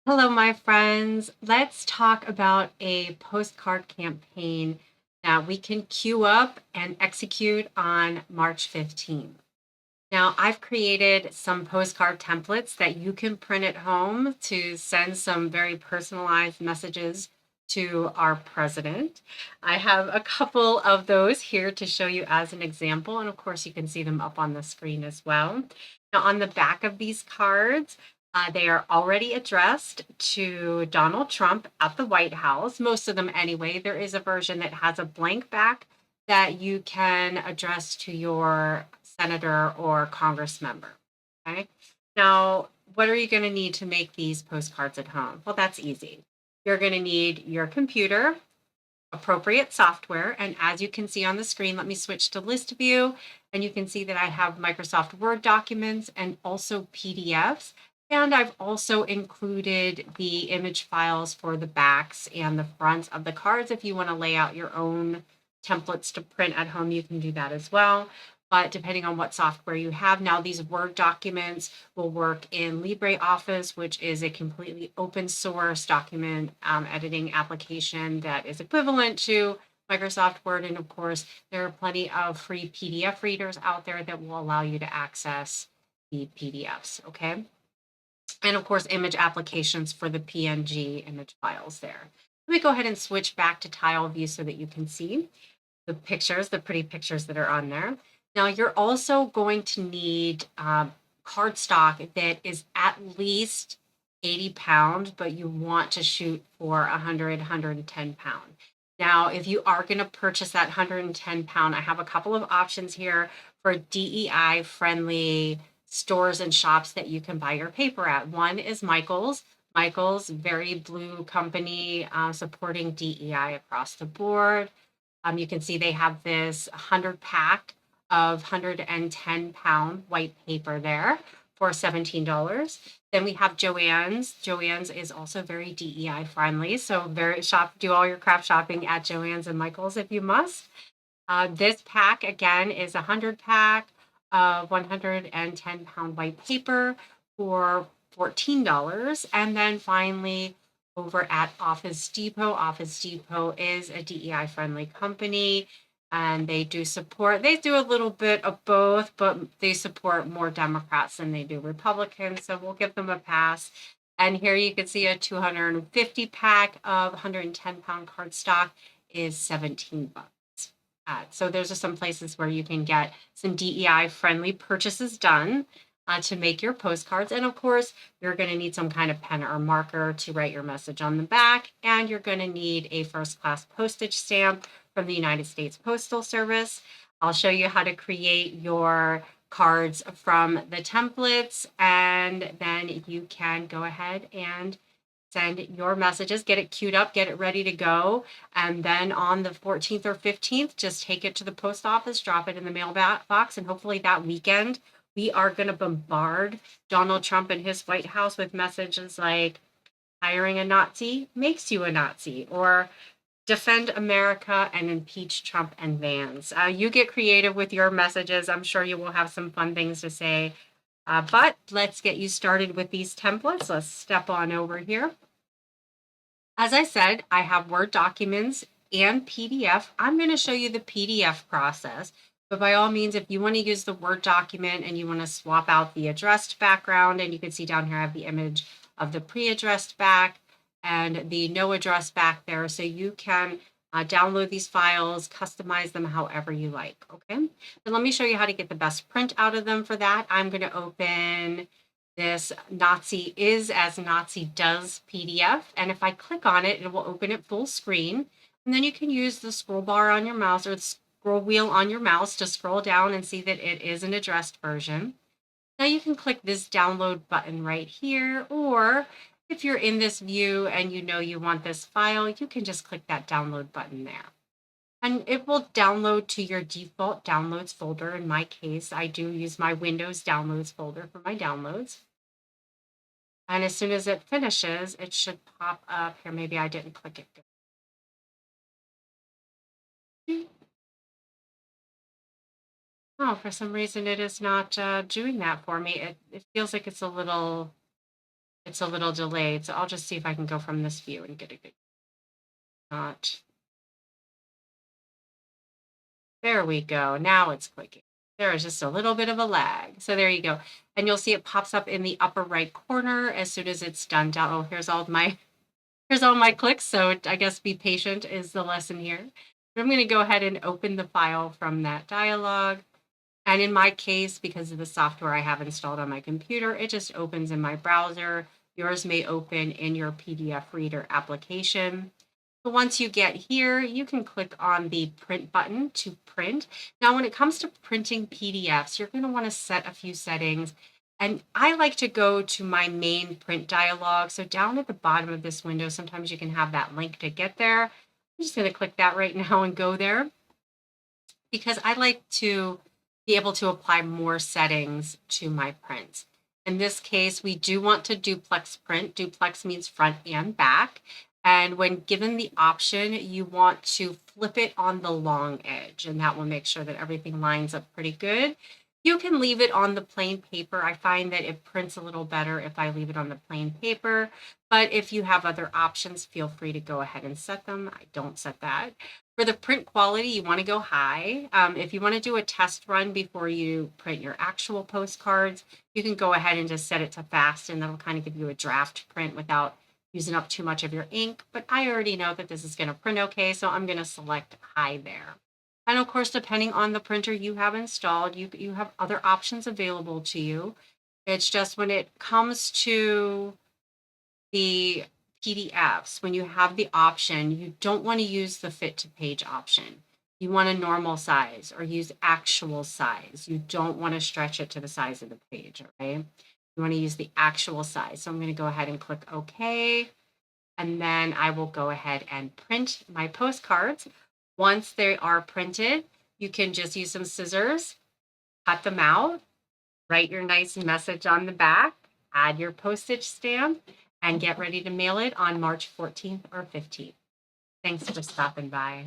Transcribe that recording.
Hello, my friends. Let's talk about a postcard campaign that we can queue up and execute on March 15th. Now, I've created some postcard templates that you can print at home to send some very personalized messages to our president. I have a couple of those here to show you as an example, and of course, you can see them up on the screen as well. Now, on the back of these cards, they are already addressed to Donald Trump at the White House, most of them anyway. There is a version that has a blank back that you can address to your senator or congress member. Okay. Now, what are you going to need to make these postcards at home? Well, that's easy. You're going to need your computer, appropriate software, and as you can see on the screen, let me switch to list view, and you can see that I have Microsoft Word documents and also PDFs. And I've also included the image files for the backs and the fronts of the cards. If you want to lay out your own templates to print at home, you can do that as well. But depending on what software you have, now these Word documents will work in LibreOffice, which is a completely open source document editing application that is equivalent to Microsoft Word. And of course, there are plenty of free PDF readers out there that will allow you to access the PDFs, okay? And of course, image applications for the PNG image files there. Let me go ahead and switch back to tile view so that you can see the pictures, the pretty pictures that are on there. Now, you're also going to need cardstock that is at least 80 pounds, but you want to shoot for 100, 110 pound. Now, if you are going to purchase that 110 pound, I have a couple of options here for DEI friendly stores and shops that you can buy your paper at. One is Michael's. Michael's, very blue company supporting DEI across the board. You can see they have this 100 pack of 110-pound white paper there for $17. Then we have JOANN's. JOANN's is also very DEI friendly, so do all your craft shopping at JOANN's and Michael's if you must. This pack again is a 100 pack of 110-pound white paper for $14. And then finally, over at Office Depot. Office Depot is a DEI friendly company and they do a little bit of both, but they support more Democrats than they do Republicans. So we'll give them a pass. And here you can see a 250 pack of 110-pound cardstock is 17 bucks. So there's some places where you can get some DEI friendly purchases done to make your postcards. And of course, you're going to need some kind of pen or marker to write your message on the back. And you're going to need a first class postage stamp from the United States Postal Service. I'll show you how to create your cards from the templates, and then you can go ahead and send your messages, get it queued up, get it ready to go. And then on the 14th or 15th, just take it to the post office, drop it in the mailbox, and hopefully that weekend we are going to bombard Donald Trump and his White House with messages like hiring a Nazi makes you a Nazi, or defend America and impeach Trump and Vance. You get creative with your messages. I'm sure you will have some fun things to say. But let's get you started with these templates. Let's step on over here. As I said, I have Word documents and PDF. I'm going to show you the PDF process. But by all means, if you want to use the Word document and you want to swap out the addressed background, and you can see down here I have the image of the pre-addressed back and the no address back there. So you can download these files, customize them however you like, okay? And let me show you how to get the best print out of them for that. I'm going to open this Nazi is as Nazi does PDF. And if I click on it, it will open it full screen. And then you can use the scroll bar on your mouse or the scroll wheel on your mouse to scroll down and see that it is an addressed version. Now you can click this download button right here, or if you're in this view and you know you want this file, you can just click that download button there. And it will download to your default downloads folder. In my case, I do use my Windows downloads folder for my downloads. And as soon as it finishes, it should pop up here. Maybe I didn't click it good. Oh, for some reason it is not doing that for me. It feels like it's it's a little delayed. So I'll just see if I can go from this view and get a good shot. There we go. Now it's clicking. There is just a little bit of a lag. So there you go. And you'll see it pops up in the upper right corner as soon as it's done down. Oh, here's all my clicks. So I guess be patient is the lesson here. But I'm going to go ahead and open the file from that dialog. And in my case, because of the software I have installed on my computer, it just opens in my browser. Yours may open in your PDF reader application. So once you get here, you can click on the print button to print. Now, when it comes to printing PDFs, you're going to want to set a few settings. And I like to go to my main print dialog. So down at the bottom of this window, sometimes you can have that link to get there. I'm just going to click that right now and go there because I like to be able to apply more settings to my prints. In this case, we do want to duplex print. Duplex means front and back. And when given the option, you want to flip it on the long edge, and that will make sure that everything lines up pretty good. You can leave it on the plain paper. I find that it prints a little better if I leave it on the plain paper, but if you have other options, feel free to go ahead and set them. I don't set that. For the print quality, you want to go high. If you want to do a test run before you print your actual postcards, you can go ahead and just set it to fast, and that'll kind of give you a draft print without using up too much of your ink. But I already know that this is going to print okay, so I'm going to select high there. And of course, depending on the printer you have installed, you have other options available to you. It's just when it comes to the PDFs, when you have the option, you don't want to use the fit to page option. You want a normal size or use actual size. You don't want to stretch it to the size of the page, okay? You want to use the actual size. So I'm going to go ahead and click OK. And then I will go ahead and print my postcards. Once they are printed, you can just use some scissors, cut them out, write your nice message on the back, add your postage stamp, and get ready to mail it on March 14th or 15th. Thanks for stopping by.